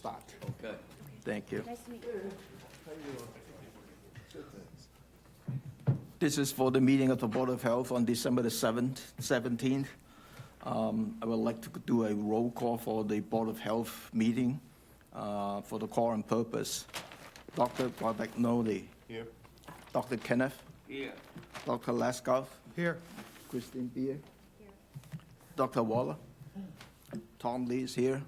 start. Okay. Thank you. Nice to meet you. This is for the meeting of the Board of Health on December the 17th. I would like to do a roll call for the Board of Health meeting for the quorum purpose. Dr. Guadagnoli. Here. Dr. Kenneth. Here. Dr. Laskoff. Here. Christine Beer. Dr. Waller. Tom Lee is here.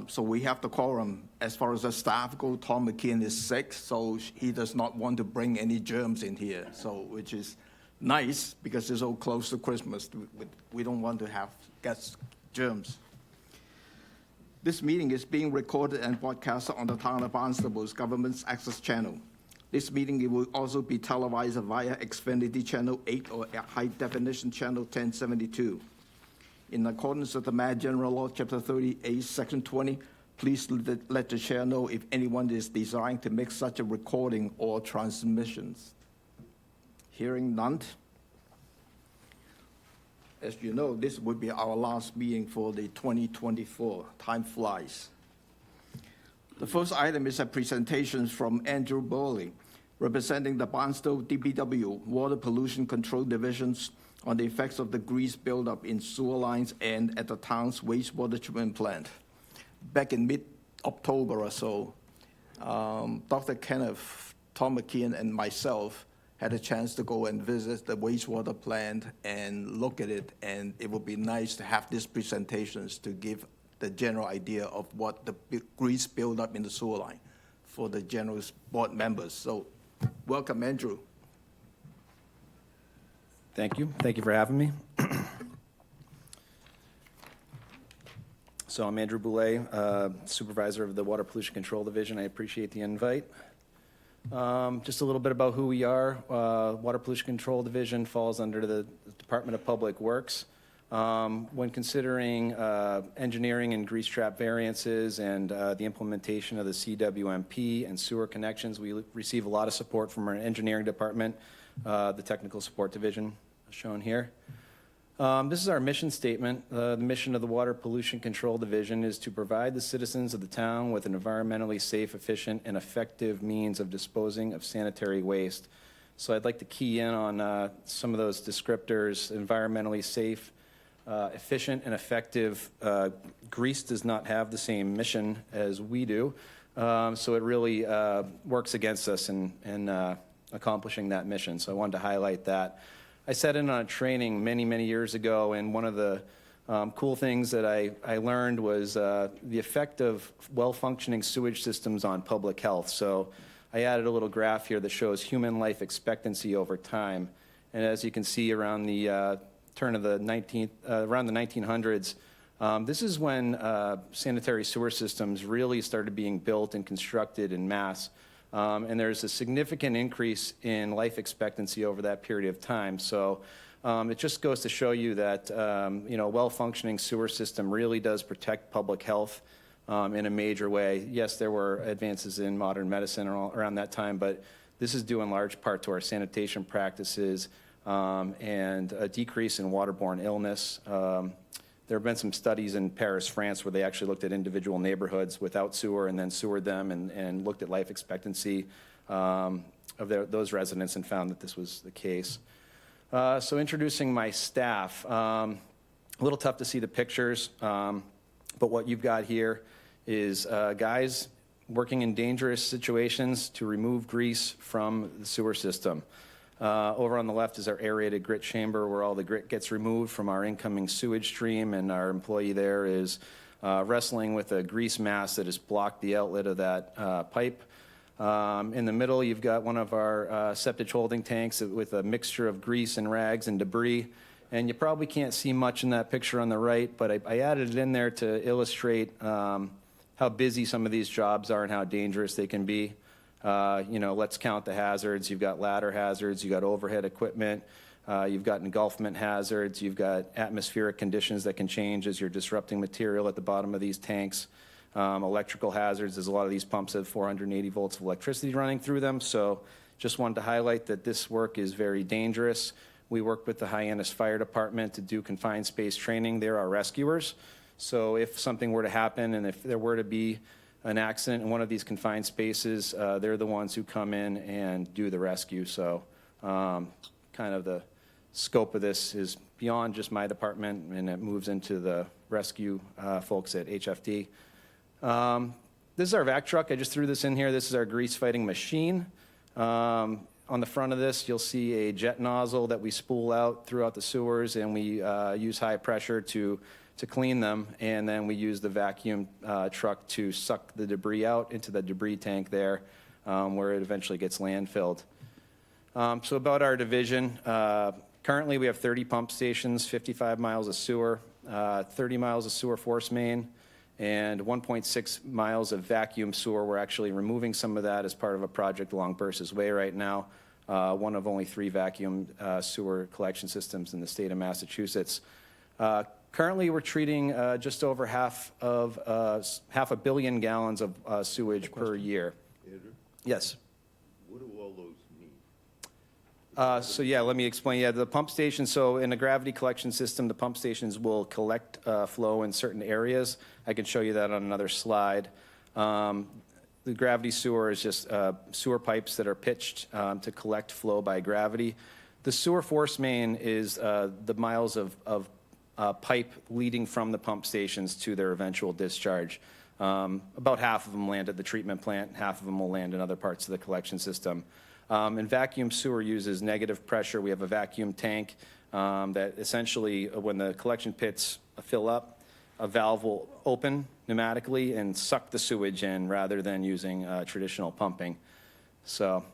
So we have the quorum. As far as the staff go, Tom McKeon is sick, so he does not want to bring any germs in here, so which is nice because it's so close to Christmas. We don't want to have germs. This meeting is being recorded and broadcast on the Town of Barnstable's Government Access Channel. This meeting will also be televised via Xfinity Channel 8 or High Definition Channel 1072. In accordance with the Mass General Law, Chapter 38, Section 20, please let the chair know if anyone is desiring to make such a recording or transmissions. Hearing none. As you know, this will be our last meeting for the 2024. Time flies. The first item is a presentation from Andrew Burley, representing the Barnstable DPW Water Pollution Control Divisions on the effects of the grease buildup in sewer lines and at the town's wastewater treatment plant. Back in mid-October or so, Dr. Kenneth, Tom McKeon, and myself had a chance to go and visit the wastewater plant and look at it, and it would be nice to have these presentations to give the general idea of what the grease buildup in the sewer line for the general board members. So welcome, Andrew. Thank you. Thank you for having me. So I'm Andrew Boulay, Supervisor of the Water Pollution Control Division. I appreciate the invite. Just a little bit about who we are. Water Pollution Control Division falls under the Department of Public Works. When considering engineering and grease trap variances and the implementation of the CWMP and sewer connections, we receive a lot of support from our engineering department, the Technical Support Division, shown here. This is our mission statement. The mission of the Water Pollution Control Division is to provide the citizens of the town with an environmentally safe, efficient, and effective means of disposing of sanitary waste. So I'd like to key in on some of those descriptors: environmentally safe, efficient, and effective. Grease does not have the same mission as we do, so it really works against us in accomplishing that mission. So I wanted to highlight that. I sat in on a training many years ago, and one of the cool things that I learned was the effect of well-functioning sewage systems on public health. So I added a little graph here that shows human life expectancy over time. And as you can see, around the turn of the around the 1900s, this is when sanitary sewer systems really started being built and constructed in mass. And there's a significant increase in life expectancy over that period of time. So it just goes to show you that a well-functioning sewer system really does protect public health in a major way. Yes, there were advances in modern medicine around that time, but this is due in large part to our sanitation practices and a decrease in waterborne illness. There have been some studies in Paris, France, where they actually looked at individual neighborhoods without sewer and then sewered them and looked at life expectancy of those residents and found that this was the case. So introducing my staff, a little tough to see the pictures, but what you've got here is guys working in dangerous situations to remove grease from the sewer system. Over on the left is our aerated grit chamber, where all the grit gets removed from our incoming sewage stream, and our employee there is wrestling with a grease mass that has blocked the outlet of that pipe. In the middle, you've got one of our septic holding tanks with a mixture of grease and rags and debris. And you probably can't see much in that picture on the right, but I added it in there to illustrate how busy some of these jobs are and how dangerous they can be. Let's count the hazards. You've got ladder hazards, you've got overhead equipment, you've got engulfment hazards, you've got atmospheric conditions that can change as you're disrupting material at the bottom of these tanks, electrical hazards. There's a lot of these pumps have 480 volts of electricity running through them, so just wanted to highlight that this work is very dangerous. We work with the Hyannis Fire Department to do confined space training. They're our rescuers. So if something were to happen and if there were to be an accident in one of these confined spaces, they're the ones who come in and do the rescue. So kind of the scope of this is beyond just my department, and it moves into the rescue folks at HFD. This is our vac truck. I just threw this in here. This is our grease fighting machine. On the front of this, you'll see a jet nozzle that we spool out throughout the sewers, and we use high pressure to clean them, and then we use the vacuum truck to suck the debris out into the debris tank there, where it eventually gets landfilled. So about our division, currently we have 30 pump stations, 55 miles of sewer, 30 miles of sewer force main, and 1.6 miles of vacuum sewer. We're actually removing some of that as part of a project along Bursa's Way right now, one of only 3 vacuum sewer collection systems in the state of Massachusetts. Currently, we're treating just over half a billion gallons of sewage per year. Andrew, Yes. what do all those mean? So yeah, let me explain. Yeah, the pump station, so in a gravity collection system, the pump stations will collect flow in certain areas. I can show you that on another slide. The gravity sewer is just sewer pipes that are pitched to collect flow by gravity. The sewer force main is the miles of pipe leading from the pump stations to their eventual discharge. About half of them land at the treatment plant, half of them will land in other parts of the collection system. And vacuum sewer uses negative pressure. We have a vacuum tank that essentially, when the collection pits fill up, a valve will open pneumatically and suck the sewage in rather than using traditional pumping. So,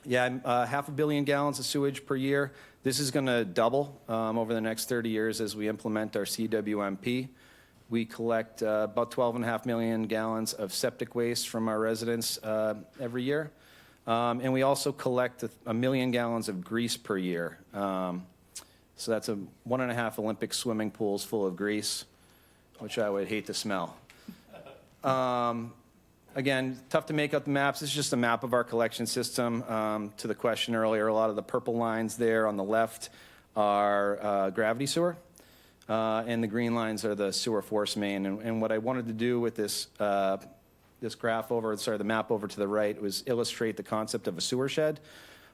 yeah, half a billion gallons of sewage per year. This is going to double over the next 30 years as we implement our CWMP. We collect about 12.5 million gallons of septic waste from our residents every year. And we also collect 1 million gallons of grease per year. So that's 1.5 Olympic swimming pools full of grease, which I would hate to smell. Again, tough to make out the maps. This is just a map of our collection system. To the question earlier, a lot of the purple lines there on the left are gravity sewer, and the green lines are the sewer force main. And what I wanted to do with this this graph over, sorry, the map over to the right, was illustrate the concept of a sewer shed.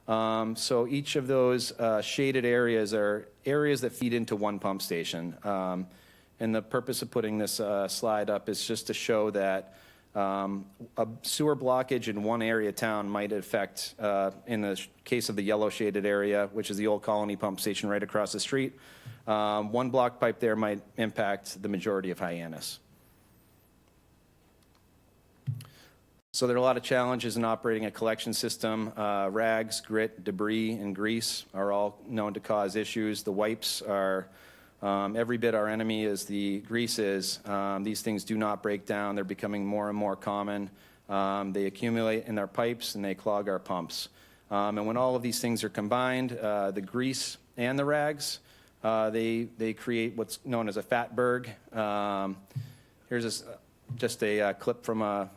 So each of those shaded areas are areas that feed into one pump station. And the purpose of putting this slide up is just to show that a sewer blockage in one area of town might affect, in the case of the yellow shaded area, which is the Old Colony pump station right across the street, one block pipe there might impact the majority of Hyannis. So there are a lot of challenges in operating a collection system. Rags, grit, debris, and grease are all known to cause issues. The wipes are every bit our enemy as the grease is. These things do not break down. They're becoming more and more common. They accumulate in our pipes and they clog our pumps. And when all of these things are combined, the grease and the rags, they create what's known as a fatberg. Here's just a clip from a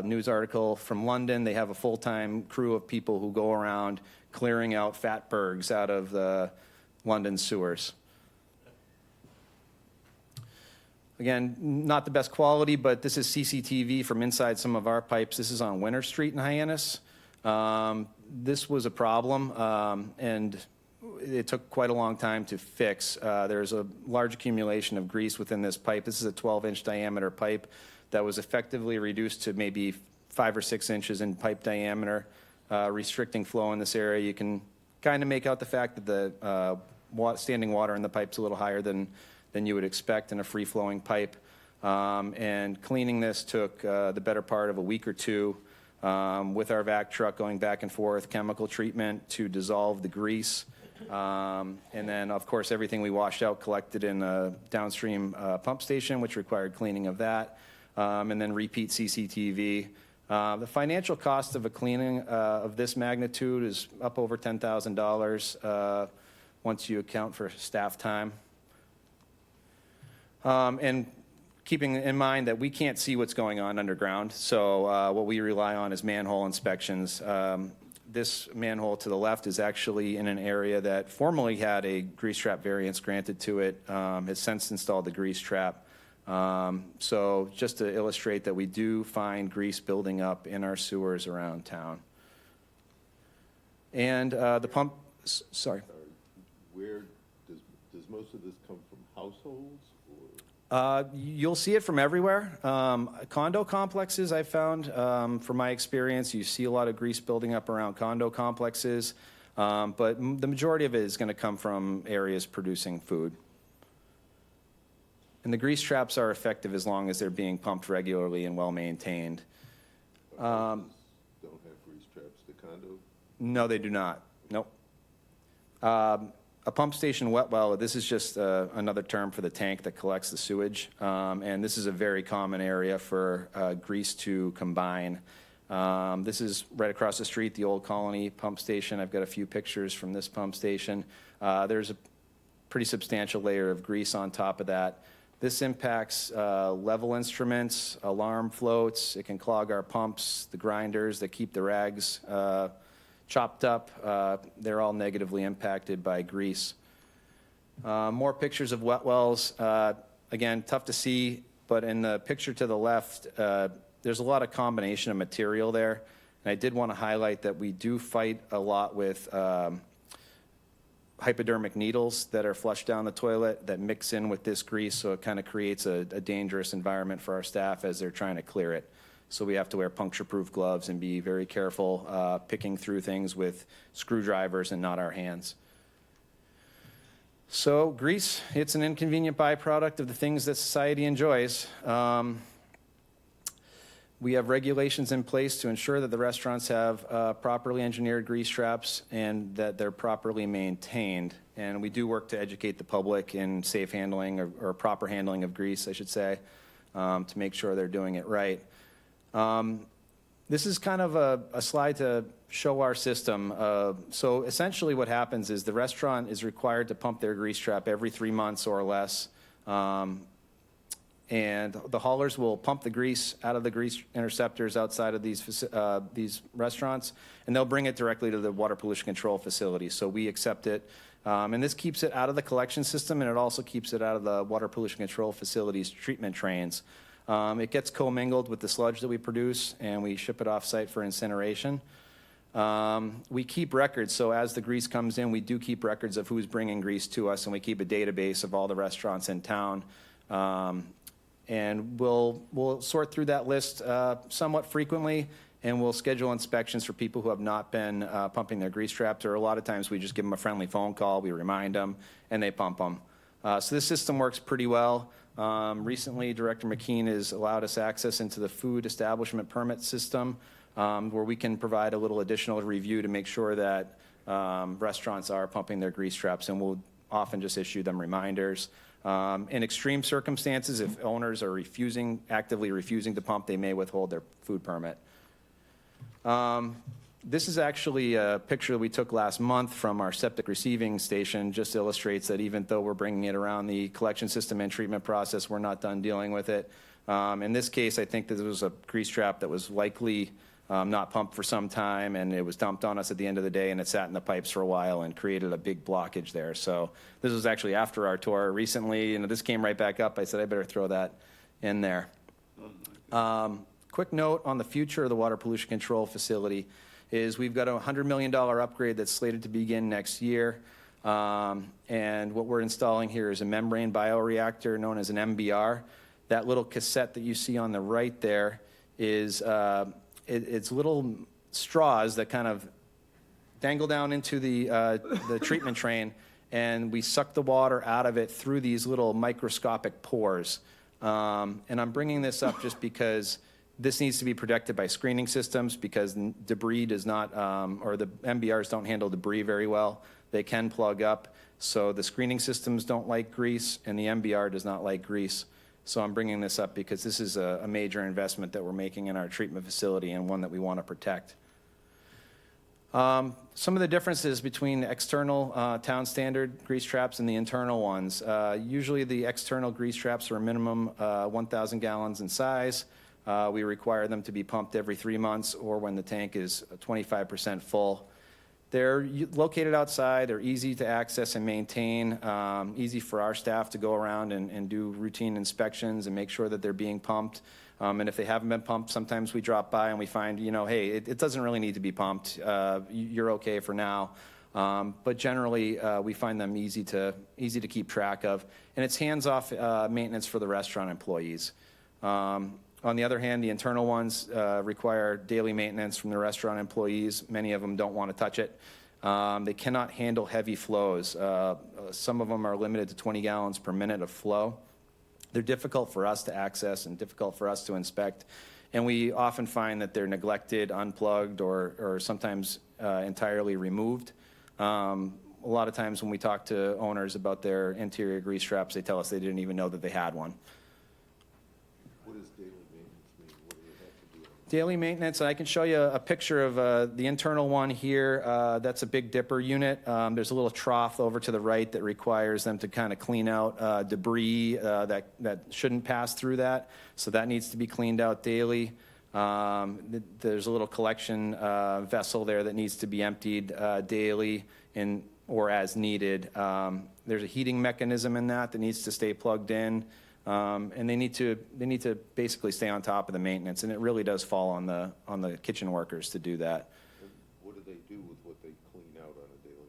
news article from London. They have a full-time crew of people who go around clearing out fatbergs out of the London sewers. Again, not the best quality, but this is CCTV from inside some of our pipes. This is on Winter Street in Hyannis. This was a problem, and it took quite a long time to fix. There's a large accumulation of grease within this pipe. This is a 12-inch diameter pipe that was effectively reduced to maybe 5 or 6 inches in pipe diameter, restricting flow in this area. You can kind of make out the fact that the standing water in the pipe's a little higher than you would expect in a free-flowing pipe. And cleaning this took the better part of a week or two with our vac truck going back and forth, chemical treatment to dissolve the grease. And then, of course, everything we washed out collected in a downstream pump station, which required cleaning of that. And then repeat CCTV. The financial cost of a cleaning of this magnitude is up over $10,000 once you account for staff time. And keeping in mind that we can't see what's going on underground, so what we rely on is manhole inspections. this manhole to the left is actually in an area that formerly had a grease trap variance granted to it. It's since installed the grease trap. So just to illustrate that we do find grease building up in our sewers around town. And the pump, sorry. Where does most of this come from households or? You'll see it from everywhere. Condo complexes, I found, from my experience, you see a lot of grease building up around condo complexes, but the majority of it is going to come from areas producing food. And the grease traps are effective as long as they're being pumped regularly and well-maintained. Houses don't have grease traps, the condo? No, they do not. Nope. A pump station wet well, this is just another term for the tank that collects the sewage. And this is a very common area for grease to combine. This is right across the street, the Old Colony pump station. I've got a few pictures from this pump station. There's a pretty substantial layer of grease on top of that. This impacts level instruments, alarm floats. It can clog our pumps, the grinders that keep the rags chopped up. They're all negatively impacted by grease. More pictures of wet wells. Again, tough to see, but in the picture to the left, there's a lot of combination of material there. And I did want to highlight that we do fight a lot with hypodermic needles that are flushed down the toilet that mix in with this grease, so it kind of creates a dangerous environment for our staff as they're trying to clear it. So we have to wear puncture-proof gloves and be very careful picking through things with screwdrivers and not our hands. So grease, it's an inconvenient byproduct of the things that society enjoys. We have regulations in place to ensure that the restaurants have properly engineered grease traps and that they're properly maintained. And we do work to educate the public in safe handling or proper handling of grease, I should say, to make sure they're doing it right. This is kind of a slide to show our system. So essentially what happens is the restaurant is required to pump their grease trap every 3 months or less. And the haulers will pump the grease out of the grease interceptors outside of these restaurants, and they'll bring it directly to the water pollution control facility. So we accept it. And this keeps it out of the collection system, and it also keeps it out of the water pollution control facility's treatment trains. It gets commingled with the sludge that we produce, and we ship it off-site for incineration. We keep records, so as the grease comes in, we do keep records of who's bringing grease to us, and we keep a database of all the restaurants in town. And we'll sort through that list somewhat frequently, and we'll schedule inspections for people who have not been pumping their grease traps, or a lot of times we just give them a friendly phone call, we remind them, and they pump them. So this system works pretty well. Recently, Director McKean has allowed us access into the food establishment permit system, where we can provide a little additional review to make sure that restaurants are pumping their grease traps, and we'll often just issue them reminders. In extreme circumstances, if owners are actively refusing to pump, they may withhold their food permit. This is actually a picture we took last month from our septic receiving station. Just illustrates that even though we're bringing it around the collection system and treatment process, we're not done dealing with it. In this case, I think that there was a grease trap that was likely not pumped for some time, and it was dumped on us at the end of the day, and it sat in the pipes for a while and created a big blockage there. So this was actually after our tour recently, and this came right back up. I said I better throw that in there. Quick note on the future of the water pollution control facility is we've got a $100 million upgrade that's slated to begin next year. And what we're installing here is a membrane bioreactor known as an MBR. That little cassette that you see on the right there is it's little straws that kind of dangle down into the treatment train, and we suck the water out of it through these little microscopic pores. And I'm bringing this up just because this needs to be protected by screening systems, because debris does not, or the MBRs don't handle debris very well. They can plug up. So the screening systems don't like grease, and the MBR does not like grease. So I'm bringing this up because this is a major investment that we're making in our treatment facility, and one that we want to protect. Some of the differences between external town standard grease traps and the internal ones. Usually the external grease traps are a minimum 1,000 gallons in size. We require them to be pumped every 3 months or when the tank is 25% full. They're located outside, they're easy to access and maintain, easy for our staff to go around and do routine inspections and make sure that they're being pumped. And if they haven't been pumped, sometimes we drop by and we find, hey, it doesn't really need to be pumped. You're okay for now. But generally, we find them easy to keep track of. And it's hands-off maintenance for the restaurant employees. On the other hand, the internal ones require daily maintenance from the restaurant employees. Many of them don't want to touch it. They cannot handle heavy flows. Some of them are limited to 20 gallons per minute of flow. They're difficult for us to access and difficult for us to inspect. And we often find that they're neglected, unplugged, or sometimes entirely removed. A lot of times when we talk to owners about their interior grease traps, they tell us they didn't even know that they had one. What does daily maintenance mean? What do you have to do? Daily maintenance, I can show you a picture of the internal one here. That's a Big Dipper unit. There's a little trough over to the right that requires them to kind of clean out debris that shouldn't pass through that. So that needs to be cleaned out daily. There's a little collection vessel there that needs to be emptied daily or as needed. There's a heating mechanism in that needs to stay plugged in. And they need to basically stay on top of the maintenance, and it really does fall on the kitchen workers to do that. And what do they do with what they clean out on a daily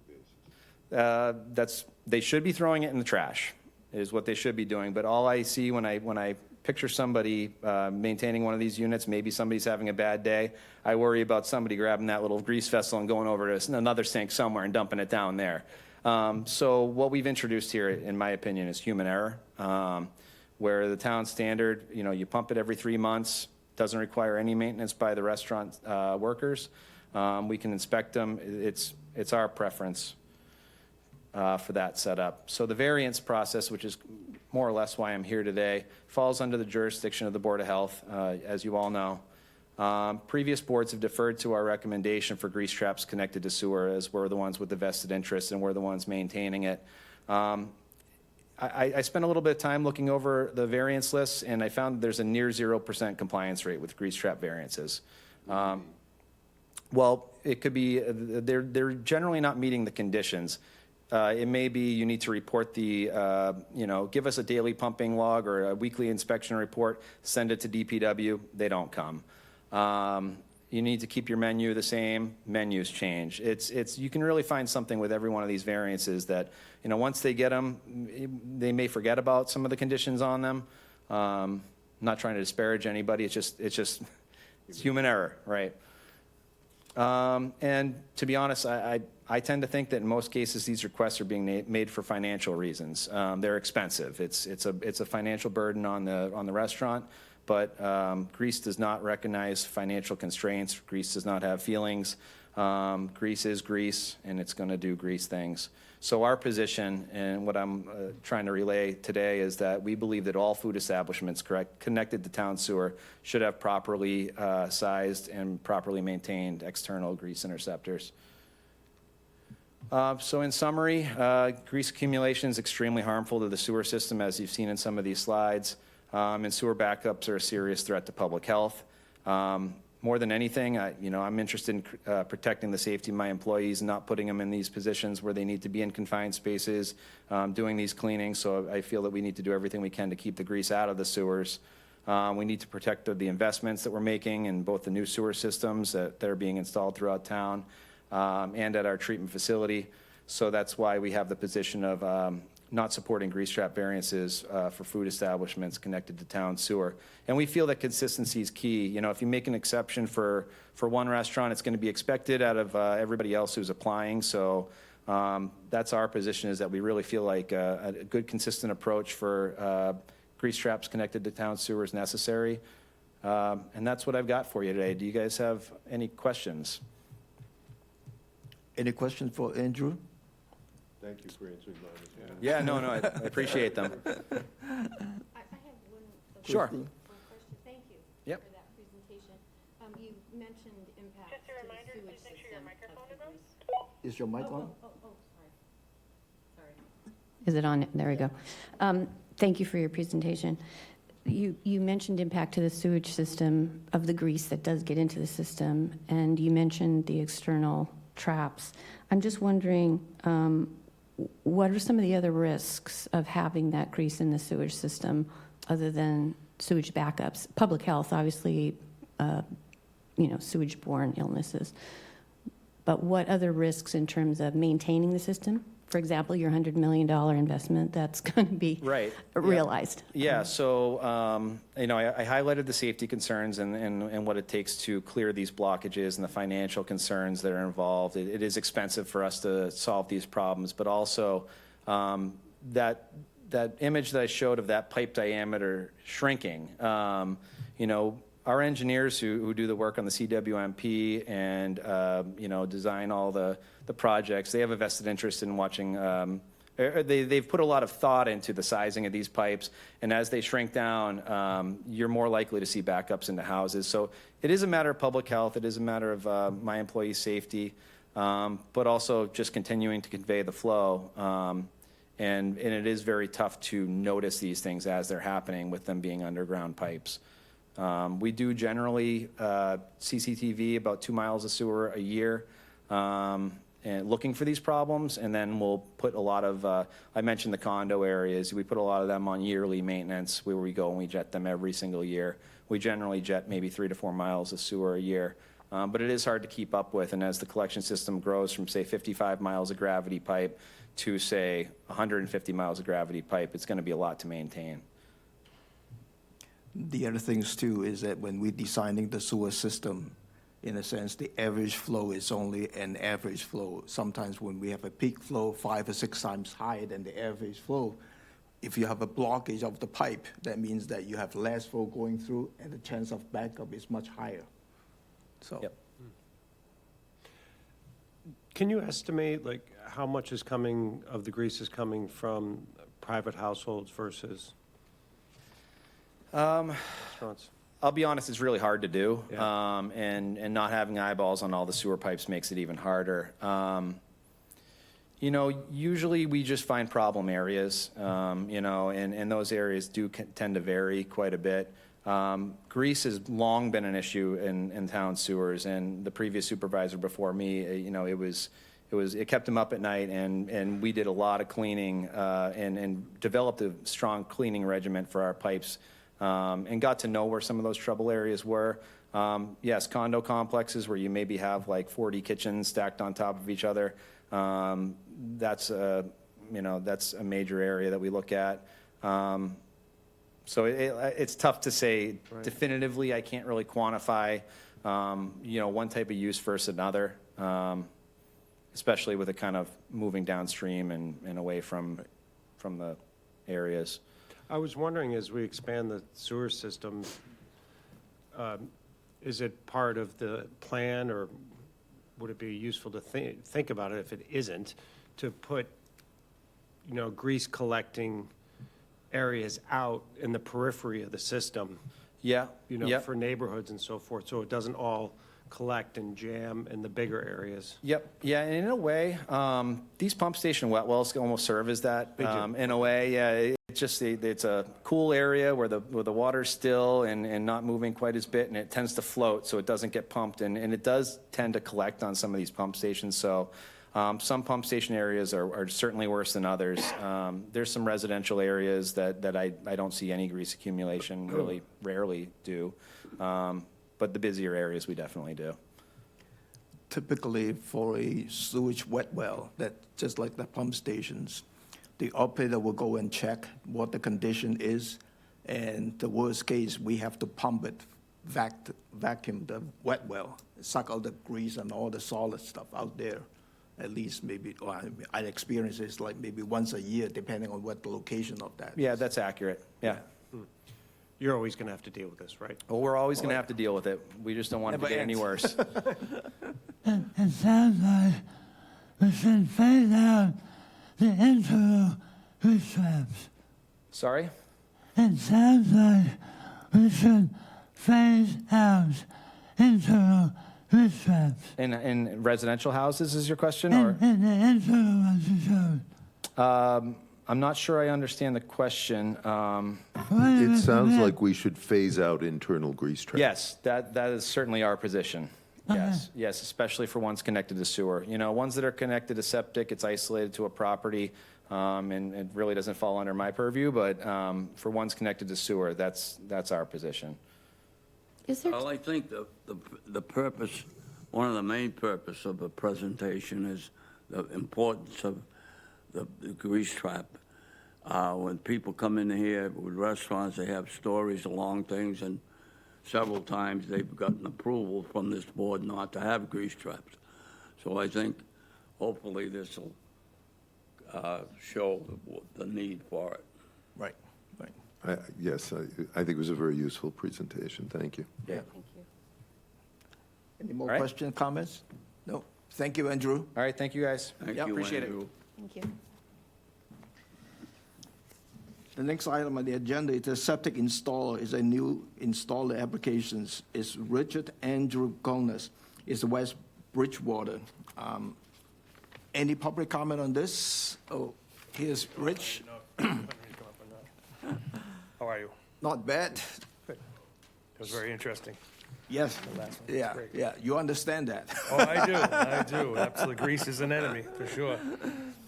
basis? They should be throwing it in the trash, is what they should be doing. But all I see when I picture somebody maintaining one of these units, maybe somebody's having a bad day, I worry about somebody grabbing that little grease vessel and going over to another sink somewhere and dumping it down there. So what we've introduced here, in my opinion, is human error. Where the town standard, you pump it every 3 months, doesn't require any maintenance by the restaurant workers. We can inspect them. It's our preference for that setup. So the variance process, which is more or less why I'm here today, falls under the jurisdiction of the Board of Health, as you all know. Previous boards have deferred to our recommendation for grease traps connected to sewer, as we're the ones with the vested interest and we're the ones maintaining it. I spent a little bit of time looking over the variance lists, and I found there's a near 0% compliance rate with grease trap variances. Well, it could be they're generally not meeting the conditions. It may be you need to report give us a daily pumping log or a weekly inspection report, send it to DPW. They don't come. You need to keep your menu the same. Menus change. You can really find something with every one of these variances that, once they get them, they may forget about some of the conditions on them. Not trying to disparage anybody. It's human error, right? And to be honest, I tend to think that in most cases these requests are being made for financial reasons. They're expensive. It's a financial burden on the restaurant. But grease does not recognize financial constraints. Grease does not have feelings. Grease is grease, and it's going to do grease things. So our position, and what I'm trying to relay today, is that we believe that all food establishments connected to town sewer should have properly sized and properly maintained external grease interceptors. So in summary, grease accumulation is extremely harmful to the sewer system, as you've seen in some of these slides. And sewer backups are a serious threat to public health. More than anything, I'm interested in protecting the safety of my employees and not putting them in these positions where they need to be in confined spaces, doing these cleanings. So I feel that we need to do everything we can to keep the grease out of the sewers. We need to protect the investments that we're making in both the new sewer systems that are being installed throughout town and at our treatment facility. So that's why we have the position of not supporting grease trap variances for food establishments connected to town sewer. And we feel that consistency is key. If you make an exception for one restaurant, it's going to be expected out of everybody else who's applying. So that's our position, is that we really feel like a good consistent approach for grease traps connected to town sewer is necessary. And that's what I've got for you today. Do you guys have any questions? Any questions for Andrew? Thank you for answering mine. Yeah, no, I appreciate them. I have one. Sure. One question. Thank you. Yep. For that presentation. You mentioned impact. Just a reminder, to the please sewage make sure your system microphone of is the on. grease. Is your mic on? Sorry. Is it on? There we go. Thank you for your presentation. You mentioned impact to the sewage system of the grease that does get into the system, and you mentioned the external traps. I'm just wondering, what are some of the other risks of having that grease in the sewage system other than sewage backups? Public health, obviously, sewage-borne illnesses. But what other risks in terms of maintaining the system? For example, your $100 million investment that's going to be Right. realized. Yeah, so, I highlighted the safety concerns and what it takes to clear these blockages and the financial concerns that are involved. It is expensive for us to solve these problems, but also that image that I showed of that pipe diameter shrinking, our engineers who do the work on the CWMP and, design all the projects, they have a vested interest in watching, they've put a lot of thought into the sizing of these pipes, and as they shrink down, you're more likely to see backups into houses. So it is a matter of public health, it is a matter of my employees' safety, but also just continuing to convey the flow. And it is very tough to notice these things as they're happening with them being underground pipes. We do generally CCTV about 2 miles of sewer a year, and looking for these problems, and then we'll put a lot of, I mentioned the condo areas, we put a lot of them on yearly maintenance where we go and we jet them every single year. We generally jet maybe 3 to 4 miles of sewer a year, but it is hard to keep up with, and as the collection system grows from, say, 55 miles of gravity pipe to, say, 150 miles of gravity pipe, it's going to be a lot to maintain. The other things too is that when we're designing the sewer system, in a sense, the average flow is only an average flow. Sometimes when we have a peak flow 5 or 6 times higher than the average flow, if you have a blockage of the pipe, that means that you have less flow going through and the chance of backup is much higher. So. Yep. Can you estimate, like, how much is coming, of the grease is coming from private households versus restaurants? I'll be honest, it's really hard to do, Yeah. and not having eyeballs on all the sewer pipes makes it even harder. Usually we just find problem areas, and those areas do tend to vary quite a bit. Grease has long been an issue in town sewers, and the previous supervisor before me, it kept him up at night, and we did a lot of cleaning and developed a strong cleaning regimen for our pipes, and got to know where some of those trouble areas were. Yes, condo complexes where you maybe have like 40 kitchens stacked on top of each other. That's a major area that we look at. So it's tough to say definitively. I can't really quantify, one type of use versus another, especially with it kind of moving downstream and away from the areas. I was wondering, as we expand the sewer system, is it part of the plan, or would it be useful to think about it if it isn't, to put, grease collecting areas out in the periphery of the system, Yeah. Yep. for neighborhoods and so forth, so it doesn't all collect and jam in the bigger areas? Yep. Yeah, and in a way, these pump station wet wells almost serve as that. They do. In a way, yeah. It's a cool area where the water's still and not moving quite as bit, and it tends to float, so it doesn't get pumped, and it does tend to collect on some of these pump stations. So some pump station areas are certainly worse than others. There's some residential areas that I don't see any grease accumulation, really rarely do. But the busier areas, we definitely do. Typically for a sewage wet well, that just like the pump stations, the operator will go and check what the condition is, and the worst case, we have to pump it, vacuum the wet well, suck out the grease and all the solid stuff out there. At least maybe, I experience this like maybe once a year, depending on what the location of that Yeah, is. that's accurate. Yeah. You're always going to have to deal with this, right? Well, we're always going to have to deal with it. We just don't want it to Never get any ends. worse. It sounds like we should phase out the internal grease traps. Sorry? It sounds like we should phase out internal grease traps. In residential houses is your question? And, Or and the internal ones you showed. I'm not sure I understand the question. It sounds like we should phase out internal grease traps. Yes, that is certainly our position. Yes, yes, especially for ones connected to sewer. You know, ones that are connected to septic, it's isolated to a property, and it really doesn't fall under my purview, but for ones connected to sewer, that's our position. Is there, Well, I think the purpose, one of the main purpose of the presentation is the importance of the grease trap. When people come in here with restaurants, they have stories along things, and several times they've gotten approval from this board not to have grease traps. So I think hopefully this will show the need for it. Right, right. Yes, I think it was a very useful presentation. Thank you. Yeah. thank you. Any more All right. questions, comments? No? Thank you, Andrew. All right, thank you, guys. Thank Yeah, you, appreciate it. Andrew. Thank you. The next item on the agenda is the septic installer, is a new installer applications. It's Richard Andrew Gomez. It's West Bridgewater. Any public comment on this? Oh, here's Rich. How are you? Not bad. It was very interesting. Yes. The last one was Yeah, great. yeah, you understand that. Oh, I do. Absolutely. Grease is an enemy, for sure.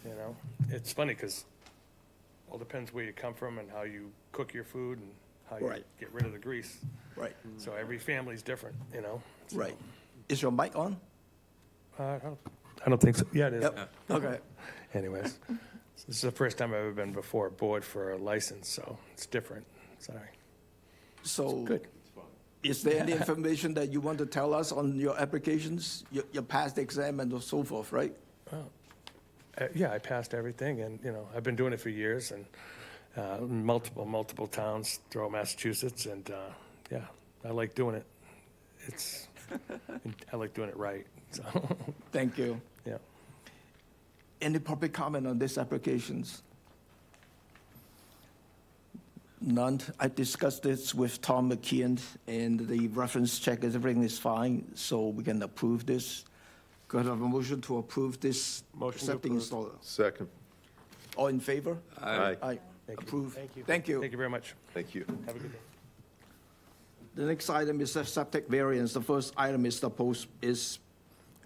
You know, it's funny because all depends where you come from and how you cook your food and how you Right. get rid of the grease. Right, So every family's different, you know? So, right. Is your mic on? I don't think so. Yeah, it is. Yep, okay. Anyways, this is the first time I've ever been before a board for a license, so it's different. Sorry. So. Good. Is there any information that you want to tell us on your applications, your past exam and so forth, right? Yeah, I passed everything, and, you know, I've been doing it for years, and multiple towns throughout Massachusetts, and, yeah, I like doing it. I like doing it right, so, Thank you. yeah. Any public comment on these applications? None. I discussed this with Tom McKeon, and the reference check is everything is fine, so we can approve this. Could I have a motion to approve this Motion to septic approve. installer? Second. All in favor? Aye. Aye. Thank you. Approve. Thank you. Thank you. Thank you very much. Thank you. Have a good day. The next item is the septic variance. The first item is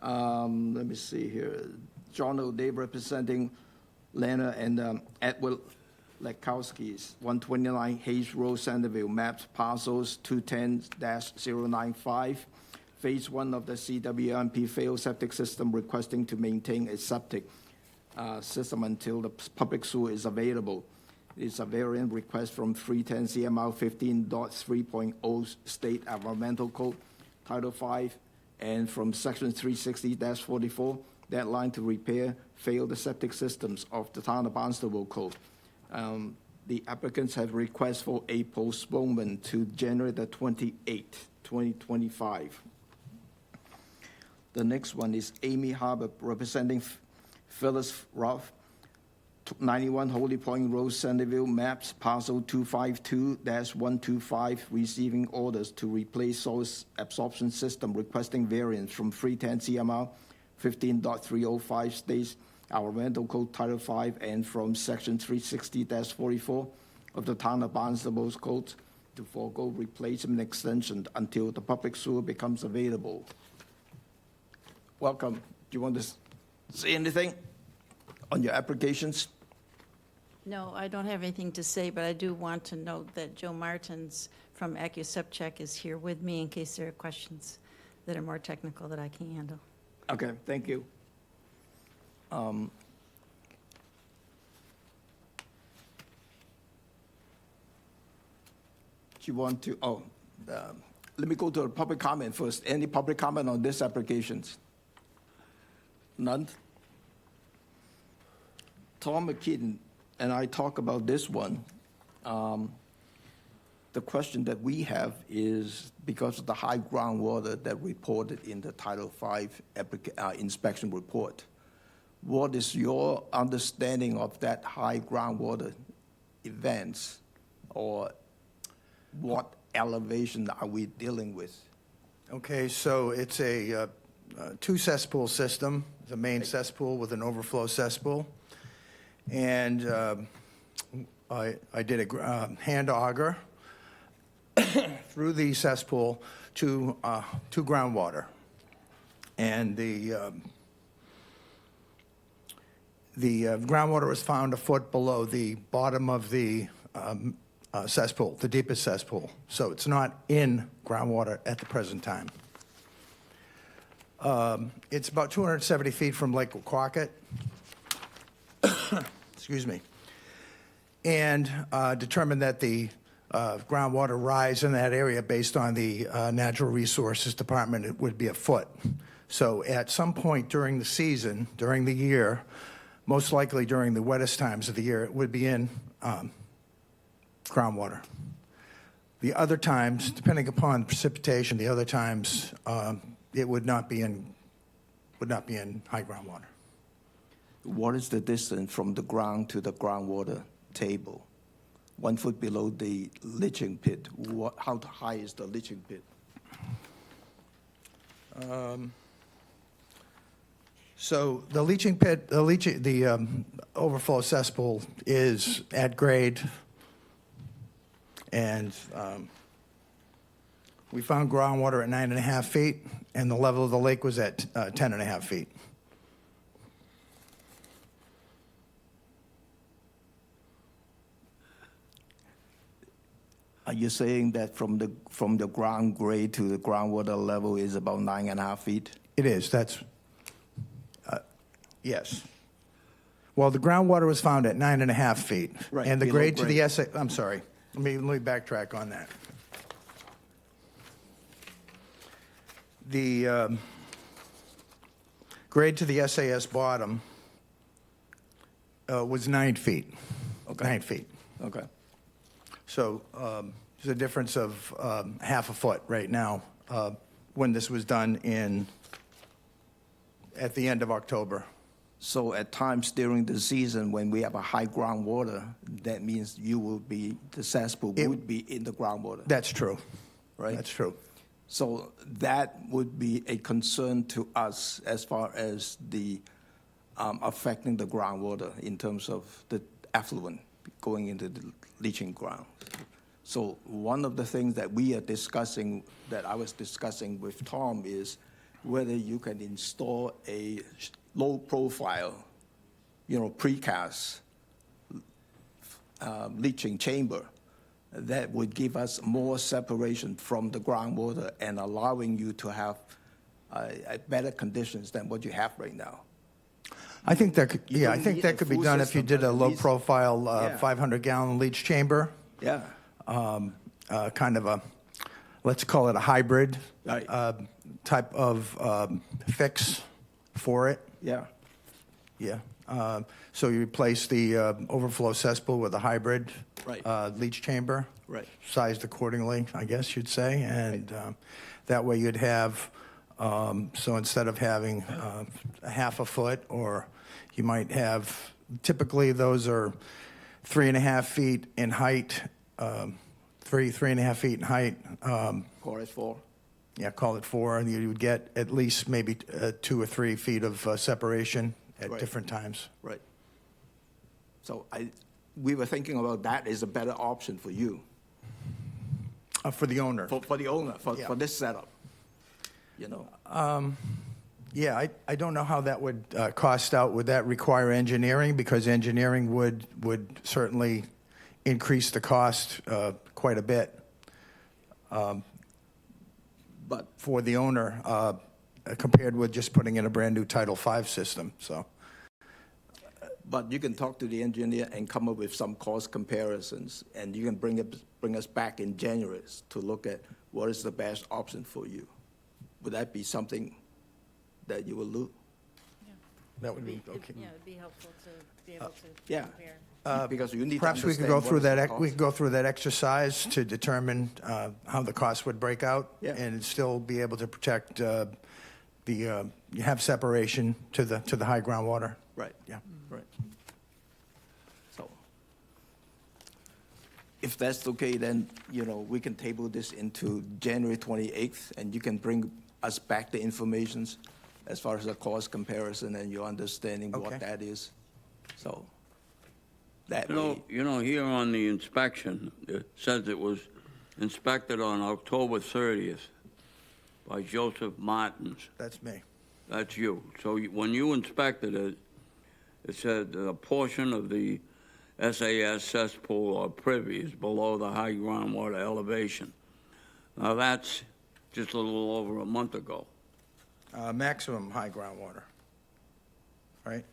let me see here, John O'Day representing Lana and Edward Lekowski's 129 Hayes Road, Centerville, maps parcels 210-095, Phase 1 of the CWMP failed septic system, requesting to maintain a septic system until the public sewer is available. It's a variant request from 310 CMR 15.3.0 State Environmental Code, Title 5, and from Section 360-44, deadline to repair failed septic systems of the Town of Barnstable Code. The applicants have request for a postponement to January the 28th, 2025. The next one is Amy Harbour representing Phyllis Roth, 91 Holy Point Road, Centerville, maps parcel 252-125, receiving orders to replace source absorption system, requesting variance from 310 CMR 15.305 states Environmental Code Title 5 and from Section 360-44 of the Town of Barnstable's Code to forego replacement extension until the public sewer becomes available. Welcome. Do you want to say anything on your applications? No, I don't have anything to say, but I do want to note that Joe Martins from AccuSepcheck is here with me in case there are questions that are more technical that I can handle. Okay, thank you. Do you want to, let me go to the public comment first. Any public comment on these applications? None? Tom McKeon and I talk about this one. The question that we have is because of the high groundwater that reported in the Title V inspection report. What is your understanding of that high groundwater events, or what elevation are we dealing with? Okay, so it's a two cesspool system, the main cesspool with an overflow cesspool. And I did a hand auger through the cesspool to groundwater. And the groundwater was found a foot below the bottom of the cesspool, the deepest cesspool. So it's not in groundwater at the present time. It's about 270 feet from Lake Quacket. Excuse me. And determined that the groundwater rise in that area based on the Natural Resources Department, it would be a foot. So at some point during the season, during the year, most likely during the wettest times of the year, it would be in groundwater. The other times, depending upon precipitation, the other times it would not be in high groundwater. What is the distance from the ground to the groundwater table? 1 foot below the leaching pit. How high is the leaching pit? So the leaching pit, the overflow cesspool is at grade, and we found groundwater at 9.5 feet, and the level of the lake was at 10.5 feet. Are you saying that from the ground grade to the groundwater level is about 9.5 feet? It is. That's yes. Well, the groundwater was found at 9.5 feet, Right, and the below grade to the grade. SA. I'm sorry. Let me backtrack on that. The grade to the SAS bottom was 9 feet. Okay. 9 feet. Okay. So there's a difference of half a foot right now when this was done at the end of October. So at times during the season when we have a high groundwater, that means the cesspool would be in the groundwater. That's true. Right? That's true. So that would be a concern to us as far as the affecting the groundwater in terms of the effluent going into the leaching ground. So one of the things that we are discussing, that I was discussing with Tom, is whether you can install a low-profile, precast leaching chamber that would give us more separation from the groundwater and allowing you to have better conditions than what you have right now. I think that could, You I don't think need that a could be full done if you system, did but a at least- low-profile Yeah. 500-gallon leach chamber, Yeah, kind of a, let's call it a hybrid Right. type of fix for it. yeah, Yeah. So you replace the overflow cesspool with a hybrid Right. Leach chamber. Right. Sized accordingly, I guess you'd say. And that way you'd have, so instead of having a half a foot, or you might have, typically those are 3.5 feet in height, 3.5 feet in height. chorus 4. Yeah, call it 4, and you would get at least maybe 2 or 3 feet of separation at Right. different times. Right. So we were thinking about that is a better option for you, For the owner. for the owner, Yeah. for this setup, Yeah, I don't know how that would cost out. Would that require engineering? Because engineering would certainly increase the cost quite a bit But for the owner compared with just putting in a brand-new Title V system, so. But you can talk to the engineer and come up with some cost comparisons, and you can bring us back in January to look at what is the best option for you. Would that be something that you will do? That would be okay. Yeah, it'd be helpful to be able to Yeah. compare. Because you need to Perhaps we could understand go what through is the that, cost. we could go through that exercise to determine how the cost would break out. Yeah. And still be able to protect you have separation to the high groundwater. Right. Yeah. Right. So, if that's okay, then, we can table this into January 28th, and you can bring us back the information as far as the cost comparison and your understanding Okay. what that is. So, that You know, way. here on the inspection, it says it was inspected on October 30th by Joseph Martins. That's me. That's you. So when you inspected it, it said a portion of the SAS cesspool or privy is below the high groundwater elevation. Now, that's just a little over a month ago. Maximum high groundwater, right?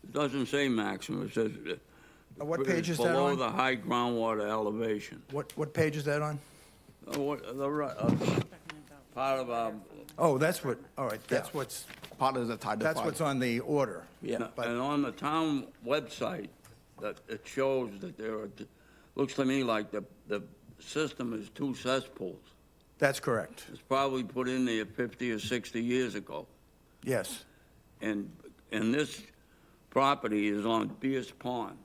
It doesn't say maximum, it says What page is that below on? the high groundwater elevation. What page is that on? Part of our, Oh, that's what, all right, that's Yeah. what's, Part of the Title that's V. what's on the order. Yeah. But- and on the town website, that it shows that there are, looks to me like the system is 2 cesspools. That's correct, It's probably put in there 50 or 60 years ago. yes. And this property is on Beers Pond,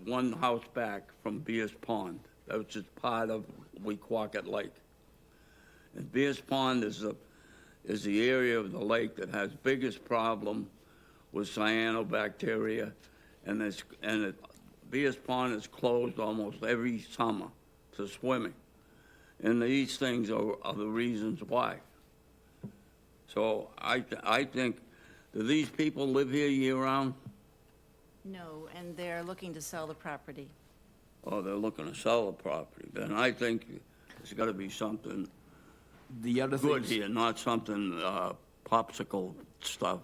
one house back from Beers Pond. That's just part of Wequacket Lake. And Beers Pond is the area of the lake that has biggest problem with cyanobacteria, and Beers Pond is closed almost every summer to swimming. And these things are the reasons why. So I think, do these people live here year-round? No, and they're looking to sell the property. Oh, they're looking to sell the property. Then I think there's got to be something The other good things, here, not something popsicle stuff.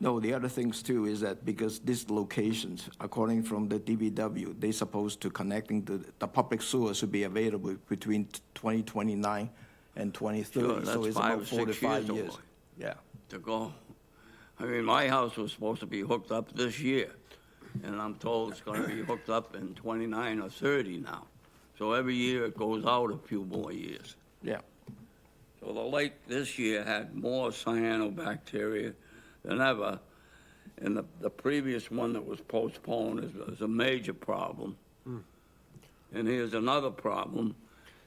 no, the other things too is that because these locations, according from the DBW, they supposed to connecting the public sewer should be available between 2029 and 2030. Sure, So that's it's 5 about or 6 45 years years. away. Yeah. To go. I mean, my house was supposed to be hooked up this year, and I'm told it's going to be hooked up in 29 or 30 now. So every year it goes out a few more years. Yeah. So the lake this year had more cyanobacteria than ever, and the previous one that was postponed is a major problem. And here's another problem.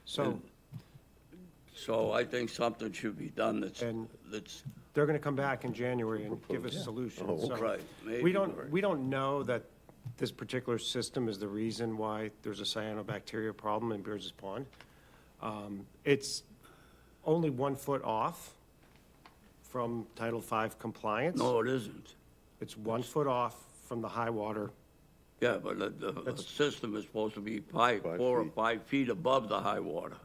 So, So I think something should be done And- that's they're going to come back in January and give us a solution. Oh, So right. Maybe. We don't know that this particular system is the reason why there's a cyanobacteria problem in Beers Pond. It's only 1 foot off from Title V compliance. No, it isn't. It's 1 foot off from the high water. Yeah, but the system is supposed to be 4 or 5 feet above the high water,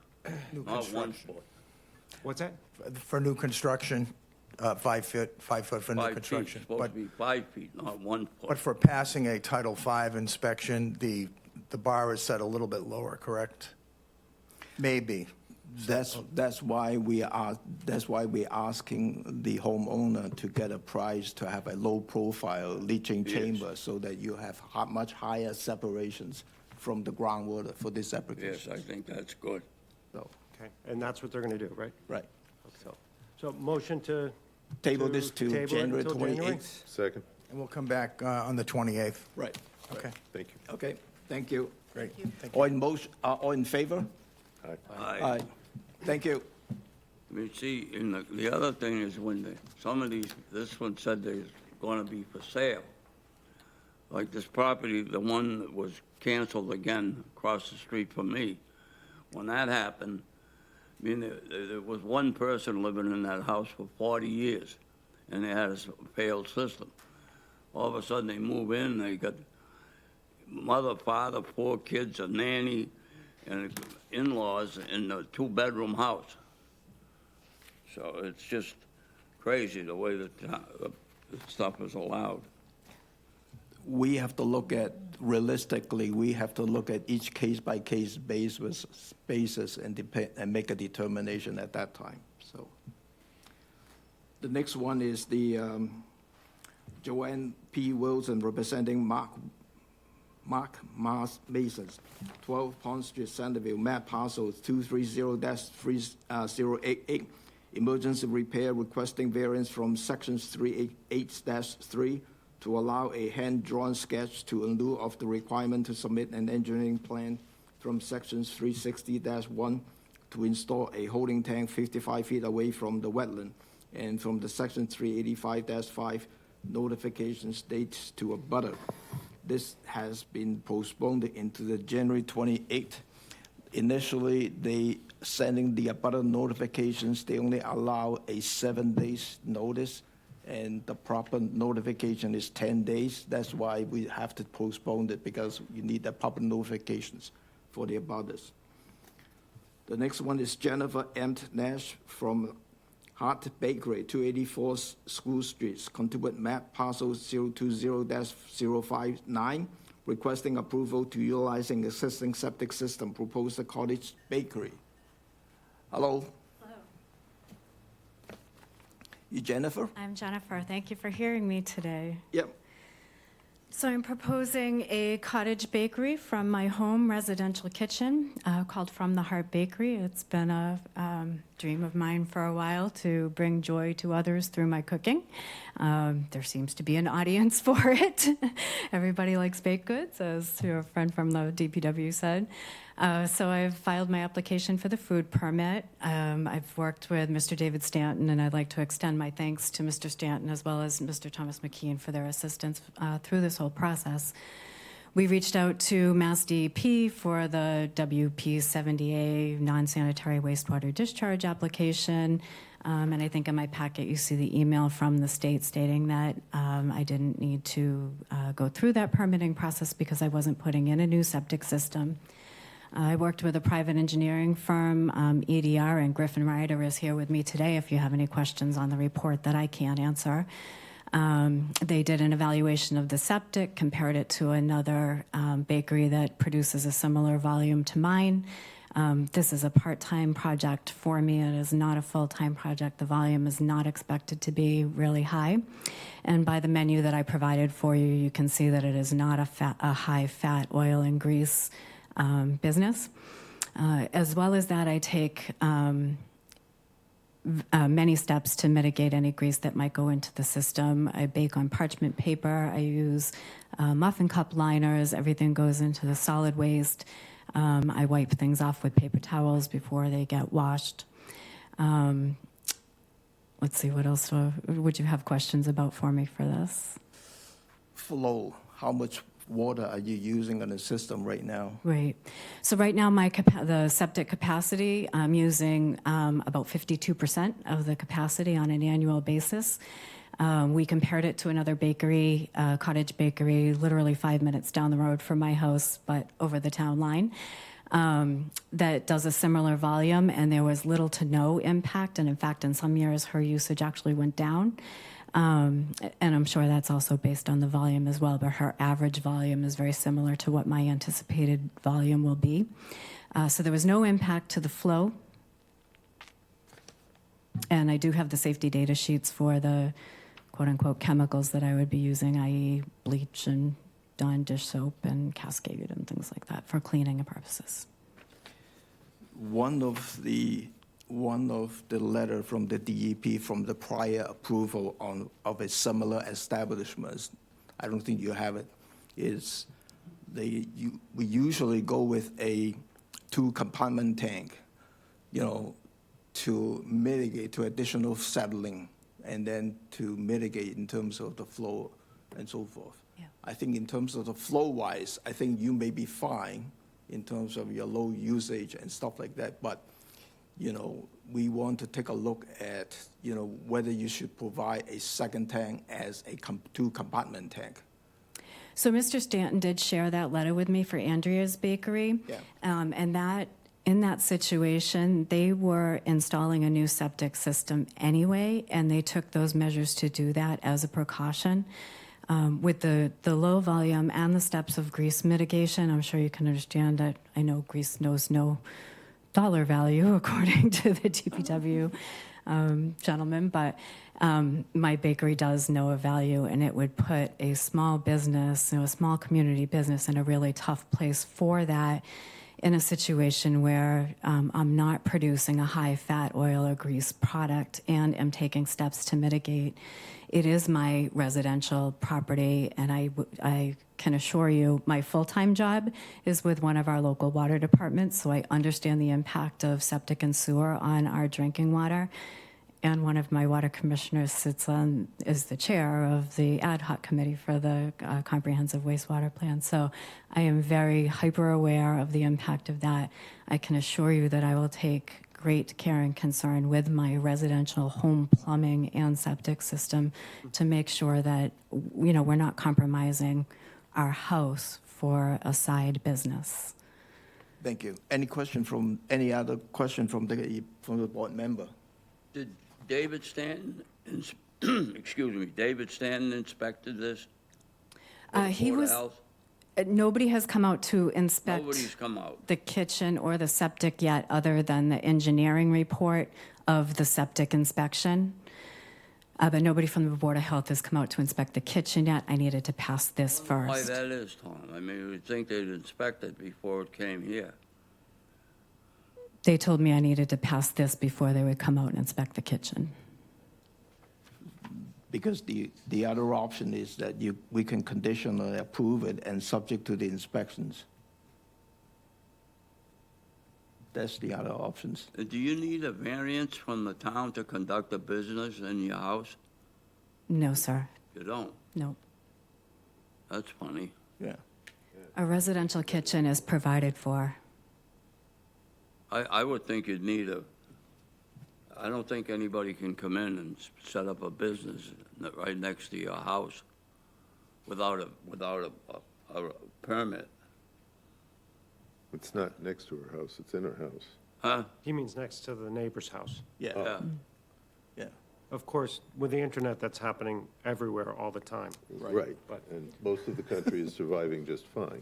New not 1 construction. foot. What's that? For new construction, 5 foot for new 5 feet, it's construction. supposed But to be 5 feet, not 1 foot. But for passing a Title V inspection, the bar is set a little bit lower, correct? Maybe. That's why we're asking the homeowner to get a price to have a low profile leaching Yes. chamber so that you have much higher separations from the groundwater for this Yes, application. I think that's good. So, Okay, and that's what they're going to do, right? right. So motion to. Table this to table it January until January? 28th. Second. And we'll come back on the 28th. Right. Okay, Thank you. Okay, thank you. great. Thank All in motion, all in favor? I Thank you. mean, see, and the other thing is when some of these, this one said there's going to be for sale. Like this property, the one that was canceled again across the street from me, when that happened, I mean, there was one person living in that house for 40 years, and they had a failed system. All of a sudden, they move in, they got mother, father, 4 kids, a nanny, and in-laws in a 2-bedroom house. So it's just crazy the way that the stuff is allowed. We have to look at, realistically, we have to look at each case-by-case basis and make a determination at that time, so. The next one is the Joanne P. Wilson representing Mark Mars Masons, 12 Pond Street, Centerville, map parcel 230-3088, emergency repair requesting variance from sections 388-3 to allow a hand-drawn sketch to in lieu of the requirement to submit an engineering plan from sections 360-1 to install a holding tank 55 feet away from the wetland, and from the section 385-5 notification states to a butter. this has been postponed into the January 28th. Initially, they sending the abutter notifications, they only allow a 7 days notice, and the proper notification is 10 days. That's why we have to postpone it, because you need the proper notifications for the abutters. The next one is Jennifer M. Nash from Hart Bakery, 284 School Street, Contiguous map parcel 020-059, requesting approval to utilizing existing septic system, proposed cottage bakery. Hello? Hello, You Jennifer? I'm Jennifer. Thank you for hearing me today. Yep. So I'm proposing a cottage bakery from my home residential kitchen called From the Heart Bakery. It's been a dream of mine for a while to bring joy to others through my cooking. There seems to be an audience for it. Everybody likes baked goods, as your friend from the DPW said. So I've filed my application for the food permit. I've worked with Mr. David Stanton, and I'd like to extend my thanks to Mr. Stanton as well as Mr. Thomas McKeon for their assistance through this whole process. We reached out to Mass DEP for the WP70A non-sanitary wastewater discharge application. And I think in my packet you see the email from the state stating that I didn't need to go through that permitting process because I wasn't putting in a new septic system. I worked with a private engineering firm, EDR, and Griffin Ryder is here with me today if you have any questions on the report that I can't answer. They did an evaluation of the septic, compared it to another bakery that produces a similar volume to mine. This is a part-time project for me. It is not a full-time project. The volume is not expected to be really high. And by the menu that I provided for you, you can see that it is not a high-fat oil and grease business. As well as that, I take many steps to mitigate any grease that might go into the system. I bake on parchment paper. I use muffin cup liners. Everything goes into the solid waste. I wipe things off with paper towels before they get washed. Let's see, what else would you have questions about for me for this? Flow, how much water are you using on the system right now? Right. So right now, the septic capacity, I'm using about 52% of the capacity on an annual basis. We compared it to another bakery, cottage bakery, literally 5 minutes down the road from my house, but over the town line, that does a similar volume, and there was little to no impact. And in fact, in some years, her usage actually went down. And I'm sure that's also based on the volume as well, but her average volume is very similar to what my anticipated volume will be. So there was no impact to the flow. And I do have the safety data sheets for the quote-unquote chemicals that I would be using, i.e. bleach and Dawn dish soap and Cascade and things like that for cleaning purposes. One of the letter from the DEP from the prior approval of a similar establishment, I don't think you have it, is we usually go with a 2-compartment tank, to mitigate, to additional settling, and then to mitigate in terms of the flow and so forth. Yeah. I think in terms of the flow-wise, I think you may be fine in terms of your low usage and stuff like that, but we want to take a look at, whether you should provide a second tank as a 2-compartment tank. So Mr. Stanton did share that letter with me for Andrea's Bakery. Yeah. And that, in that situation, they were installing a new septic system anyway, and they took those measures to do that as a precaution. With the low volume and the steps of grease mitigation, I'm sure you can understand that I know grease knows no dollar value according to the DPW gentleman, but my bakery does know a value, and it would put a small business, a small community business in a really tough place for that, in a situation where I'm not producing a high-fat oil or grease product and am taking steps to mitigate. It is my residential property, and I can assure you my full-time job is with one of our local water departments, so I understand the impact of septic and sewer on our drinking water. and one of my water commissioners is the chair of the ad hoc committee for the comprehensive wastewater plan. So I am very hyper aware of the impact of that. I can assure you that I will take great care and concern with my residential home plumbing and septic system to make sure that, we're not compromising our house for a side business. Thank you. Any other question from the board member? Did David Stanton, David Stanton inspected this? For the He Board of was- Health? Nobody has come out to inspect Nobody's come out. the kitchen or the septic yet, other than the engineering report of the septic inspection. But nobody from the Board of Health has come out to inspect the kitchen yet. I needed to pass this Why first. that is, Tom? I mean, you'd think they'd inspect it before it came here. They told me I needed to pass this before they would come out and inspect the kitchen. Because the other option is that we can conditionally approve it and subject to the inspections. That's the other options. Do you need a variance from the town to conduct a business in your house? No, sir. You don't? No. That's funny. Yeah. A residential kitchen is provided for. I would think you'd need I don't think anybody can come in and set up a business right next to your house without a permit. It's not next to her house, it's in her house. Huh? He means next to the neighbor's house. Yeah. Yeah. Yeah. Of course, with the internet, that's happening everywhere all the time. Right, But- and most of the country is surviving just fine.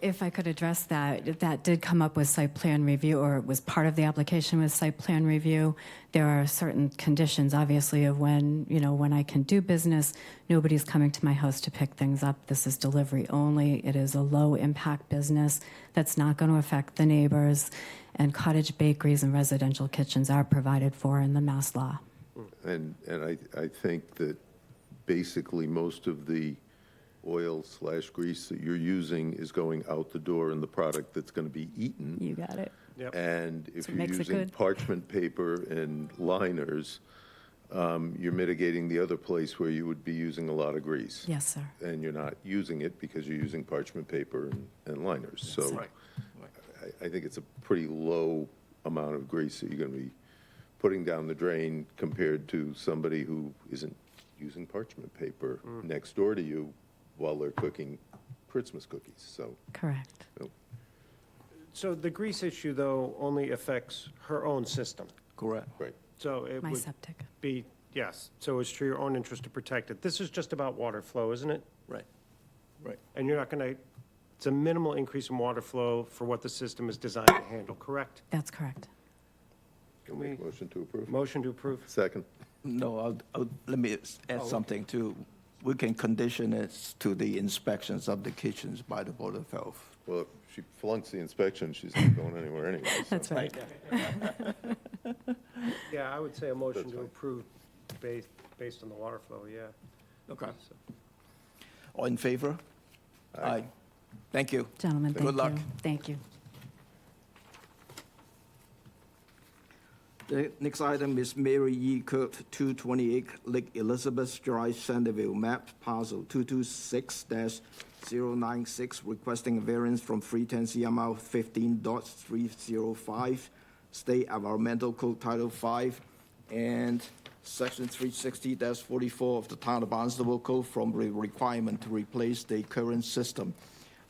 If I could address that, that did come up with site plan review, or it was part of the application with site plan review. There are certain conditions, obviously, of when I can do business. Nobody's coming to my house to pick things up. This is delivery only. It is a low-impact business that's not going to affect the neighbors. And cottage bakeries and residential kitchens are provided for in the Mass law. And I think that basically most of the oil/grease that you're using is going out the door in the product that's going to be eaten. You got it. Yep. And if That's what you're makes it using good. parchment paper and liners, you're mitigating the other place where you would be using a lot of grease. Yes, sir. And you're not using it because you're using parchment paper and liners. So Right. I think it's a pretty low amount of grease that you're going to be putting down the drain compared to somebody who isn't using parchment paper next door to you while they're cooking Christmas cookies. So, Correct. So the grease issue, though, only affects her own system. Correct. right. So it My would septic. be, yes, so it's to your own interest to protect it. This is just about water flow, isn't it? Right. Right. And you're not going to, it's a minimal increase in water flow for what the system is designed to handle, correct? That's correct. Can we make a motion to approve? Motion to approve? Second. No, let me add something too. We can condition it to the inspections of the kitchens by the Board of Health. Well, if she flunks the inspection, she's not going anywhere anyway. so. That's right. Yeah, I would say a motion That's to fine. approve based on the water flow, yeah. Okay. All in favor? Aye. Thank you. Gentlemen, thank you. Good luck. Thank you. The next item is Mary E. Kurt, 228 Lake Elizabeth Drive, Centerville, map parcel 226-096, requesting a variance from 310 CMR 15.305, State Environmental Code Title 5, and Section 360-44 of the Town of Barnstable Code from the requirement to replace the current system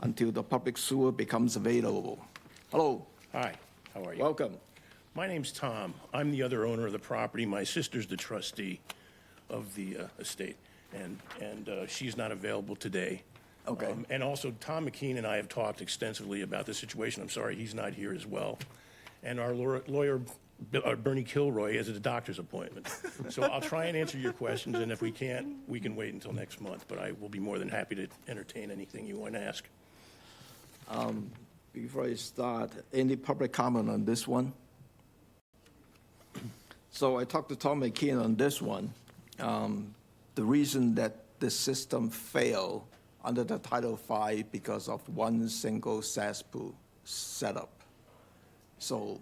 until the public sewer becomes available. Hello, Hi, how are you? welcome. My name's Tom. I'm the other owner of the property. My sister's the trustee of the estate, and she's not available today. Okay. And also, Tom McKean and I have talked extensively about the situation. I'm sorry he's not here as well. And our lawyer, Bernie Kilroy, has a doctor's appointment. So I'll try and answer your questions, and if we can't, we can wait until next month. But I will be more than happy to entertain anything you want to ask. Before I start, any public comment on this one? So I talked to Tom McKeon on this one. The reason that the system failed under the Title V because of one single cesspool setup. So,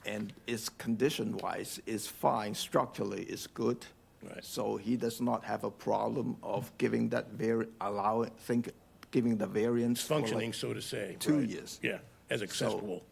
and its condition-wise is fine, structurally it's good. Right. So he does not have a problem of giving that giving the variance for like Functioning, so to say. 2 right. years. Yeah, as acceptable.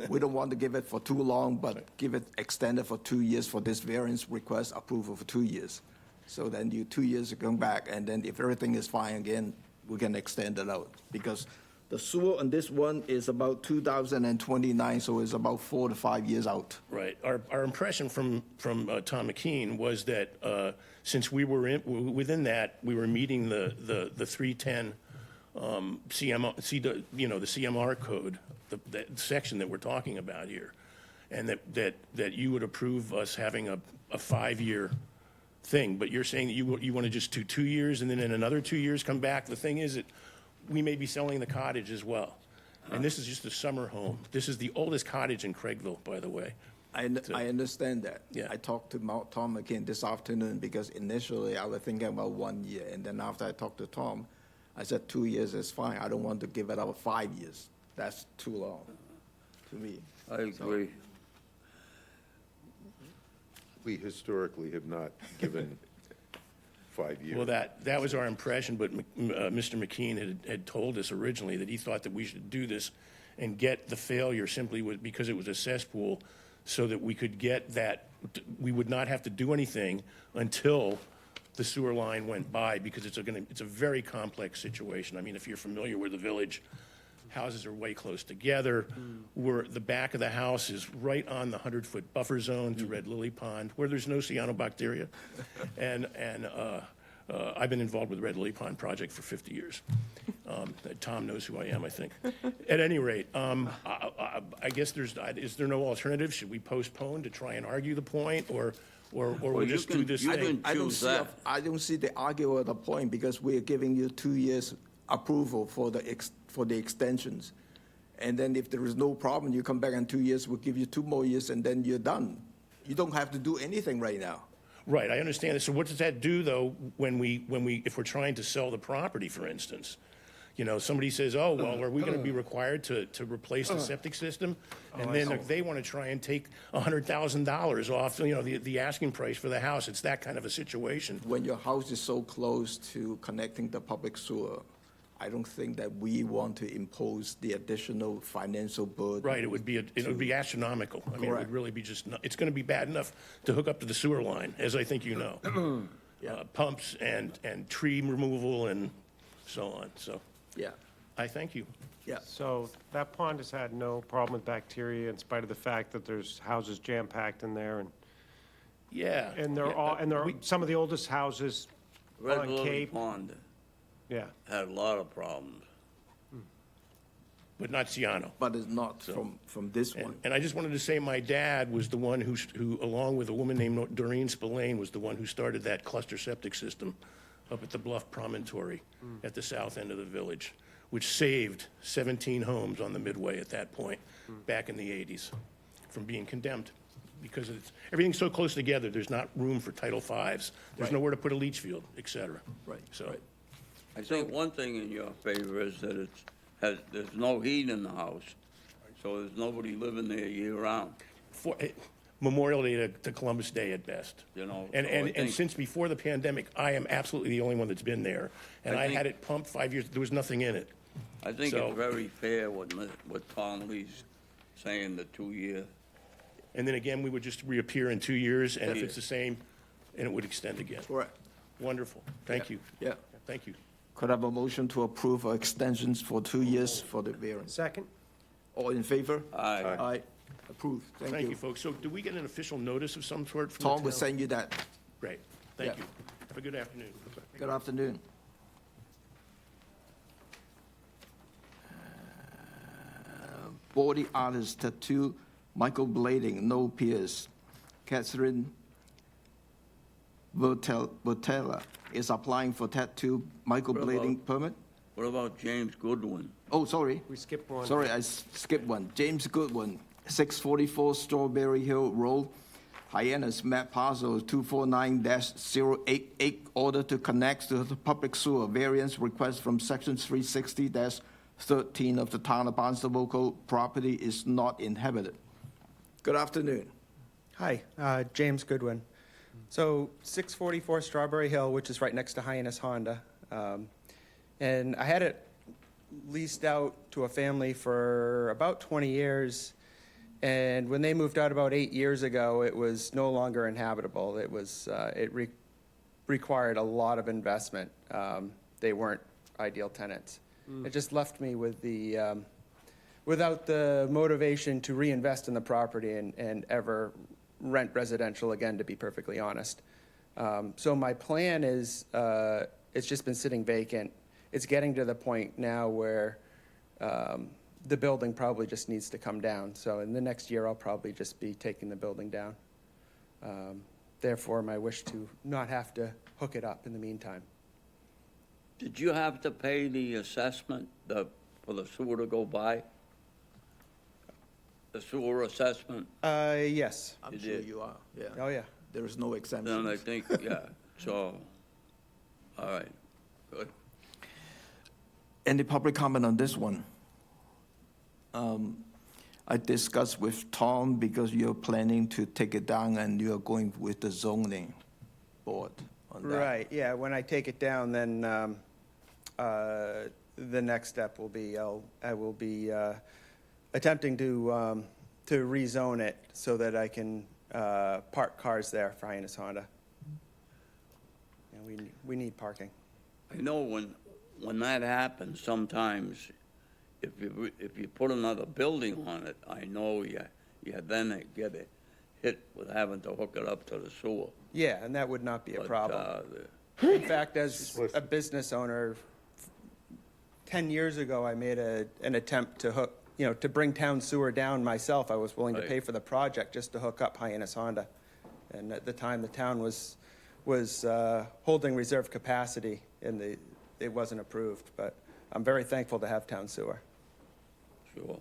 We don't want to give it for too long, but give it extended for 2 years for this variance request approval for 2 years. So then 2 years you come back, and then if everything is fine again, we can extend it out. Because the sewer on this one is about 2029, so it's about 4 to 5 years out. Right. Our impression from Tom McKean was that since we were within that, we were meeting the 310 the CMR code, the section that we're talking about here, and that you would approve us having a 5-year thing. But you're saying that you want to just do 2 years and then in another 2 years come back. The thing is that we may be selling the cottage as well. And this is just a summer home. This is the oldest cottage in Craigville, by the way. I understand that. Yeah. I talked to Tom McKean this afternoon because initially I was thinking about 1 year, and then after I talked to Tom, I said 2 years is fine. I don't want to give it up 5 years. That's too long to me. I agree. We historically have not given 5 years. Well, that was our impression, but Mr. McKean had told us originally that he thought that we should do this and get the failure simply because it was a cesspool, so that we could get that, we would not have to do anything until the sewer line went by, because it's a very complex situation. I mean, if you're familiar with the village, houses are way close together. The back of the house is right on the 100-foot buffer zone to Red Lily Pond, where there's no cyanobacteria. And I've been involved with the Red Lily Pond project for 50 years. Tom knows who I am, I think. At any rate, I guess is there no alternative? Should we postpone to try and argue the point, or we'll just do this thing? I don't see the argument of the point, because we're giving you 2 years approval for the extensions. And then if there is no problem, you come back in 2 years, we'll give you 2 more years, and then you're done. You don't have to do anything right now. Right, I understand. So what does that do, though, if we're trying to sell the property, for instance? You know, somebody says, oh, well, are we going to be required to replace the septic system? And then they want to try and take $100,000 off, the asking price for the house. It's that kind of a situation. When your house is so close to connecting the public sewer, I don't think that we want to impose the additional financial burden. Right, it would be astronomical. I mean, it would really be it's going to be bad enough to hook up to the sewer line, as I think you know. Pumps and tree removal and so on, so. Yeah. I thank you. Yeah. So that pond has had no problem with bacteria in spite of the fact that there's houses jam-packed in there, and Yeah. they're some of the oldest houses Red on Lily Cape. Pond Yeah. had a lot of problems. But not cyano. But it's not from this one. And I just wanted to say my dad was the one who, along with a woman named Doreen Spillane, was the one who started that cluster septic system up at the Bluff Promontory at the south end of the village, which saved 17 homes on the Midway at that point, back in the 80s, from being condemned. Because everything's so close together, there's not room for Title Vs. There's nowhere to put a leach field, et cetera. Right, So, right. I think one thing in your favor is that there's no heat in the house, so there's nobody living there year-round. Memorial Day to Columbus Day at best. You know, And so I think- since before the pandemic, I am absolutely the only one that's been there. And I I think- had it pumped 5 years, there was nothing in it. I think So- it's very fair what Tom Lee's saying, the 2 year. And then again, we would just reappear in 2 years, and if it's the same, and it would extend again. Correct. Wonderful. Thank you. Yeah. Thank you. Could I have a motion to approve extensions for 2 years for the variance? Second? All in favor? Aye. Aye. Approved. Thank you, folks. So do we get an official notice of some sort from the Tom will town? send you that. Great. Thank Yeah. you. Have a good afternoon. Good afternoon. Body artist tattoo, Michael Blading, no Pierce. Catherine Botella is applying for tattoo Michael What Blading about- permit. What about James Goodwin? Oh, sorry. We skipped one. Sorry, I skipped one. James Goodwin, 644 Strawberry Hill Road, Hyannis, map parcel 249-088, order to connect to the public sewer variance request from section 360-13 of the town of Barnstable Code. Property is not inhabited. Good afternoon. Hi, James Goodwin. So 644 Strawberry Hill, which is right next to Hyannis Honda. And I had it leased out to a family for about 20 years. And when they moved out about 8 years ago, it was no longer inhabitable. It required a lot of investment. They weren't ideal tenants. It just left me with without the motivation to reinvest in the property and ever rent residential again, to be perfectly honest. So my plan is, it's just been sitting vacant. It's getting to the point now where the building probably just needs to come down. So in the next year, I'll probably just be taking the building down. Therefore, my wish to not have to hook it up in the meantime. Did you have to pay the assessment for the sewer to go by? The sewer assessment? Yes. I'm You sure did. you are, yeah. Oh, yeah. There is no Then I exemption. think, yeah, so, all right, good. Any public comment on this one? I discussed with Tom because you're planning to take it down and you're going with the zoning board on that. Right, yeah, when I take it down, then the next step will be, I will be attempting to rezone it so that I can park cars there for Hyannis Honda. And we need parking. I know when that happens, sometimes if you put another building on it, I know you then get it hit with having to hook it up to the sewer. Yeah, and that would not be a But, problem. In fact, as a business owner, 10 years ago, I made an attempt to to bring town sewer down myself. I was willing to Right. pay for the project just to hook up Hyannis Honda. And at the time, the town was holding reserve capacity, and it wasn't approved. But I'm very thankful to have town sewer. Sure.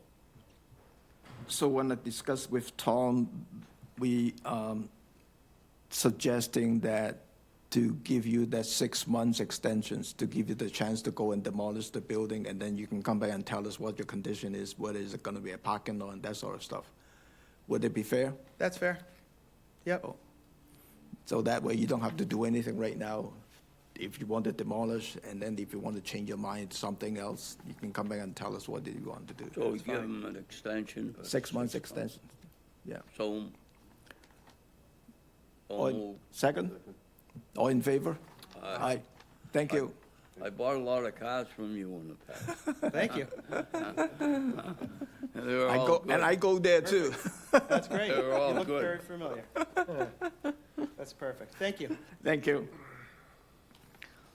So when I discussed with Tom, we suggesting that to give you that 6 months extensions, to give you the chance to go and demolish the building, and then you can come back and tell us what your condition is, whether it's going to be a parking lot and that sort of stuff. Would it be fair? That's fair. Yep. So that way you don't have to do anything right now. If you want to demolish, and then if you want to change your mind to something else, you can come back and tell us what you want to do. So we That's give fine. them an extension. for 6 months extension, yeah. So, All in- Second? All in favor? Aye. Thank you. I bought a lot of cars from you in the past. Thank you. They were all good. I go there too. That's great. They were all You look good. very familiar. That's perfect. Thank you. Thank you.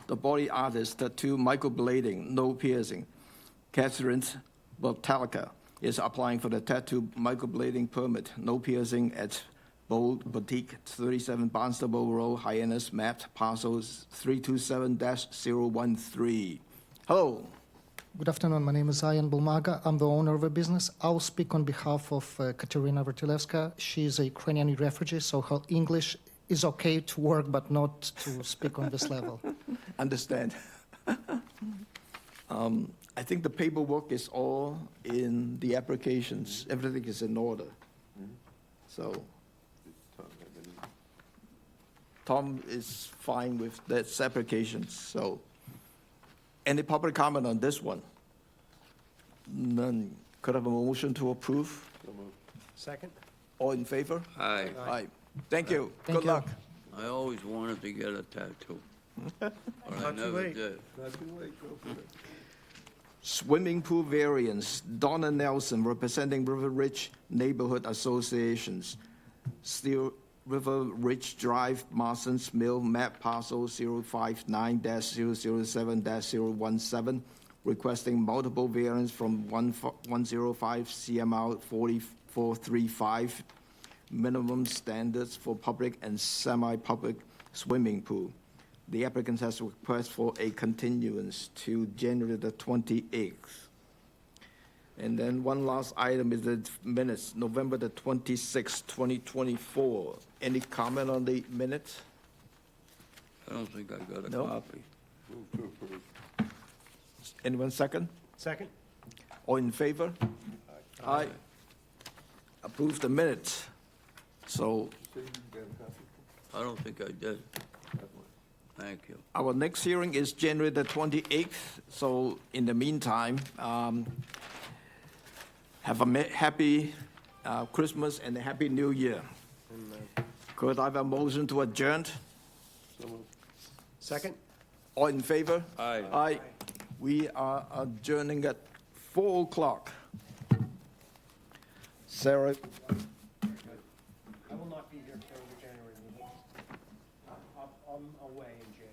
The body artist tattoo microblading, no piercing. Catherine Botalica is applying for the tattoo microblading permit, no piercing at Bold Boutique, 37 Barnstable Road, Hyannis, mapped parcels 327-013. Hello. Good afternoon. My name is Ian Bulmaga. I'm the owner of a business. I'll speak on behalf of Katerina Vertilevska. She is a Ukrainian refugee, so her English is okay to work, but not to speak on this level. Understand. I think the paperwork is all in the applications. Everything is in order. So Tom is fine with that applications. So any public comment on this one? None. Could I have a motion to approve? Second? All in favor? Aye. Aye. Thank you. Thank Good you. luck. I always wanted to get a tattoo. But I Not too never late. did. Swimming pool variance, Donna Nelson, representing River Ridge Neighborhood Associations. Steel River Ridge Drive, Marston's Mill, map parcel 059-007-017, requesting multiple variants from 105 CMR 4435, minimum standards for public and semi-public swimming pool. The applicant has requested for a continuance to January the 28th. And then one last item is the minutes, November the 26th, 2024. Any comment on the minutes? I don't think I got a No? copy. Anyone second? Second? All in favor? Aye. approve the minutes. So I don't think I did. Thank you. our next hearing is January the 28th, so in the meantime, have a happy Christmas and a happy New Year. Could I have a motion to adjourn? Second? All in favor? Aye. Aye. We are adjourning at 4 o'clock. Sarah? I will not be here for the January meeting. I'm away in January.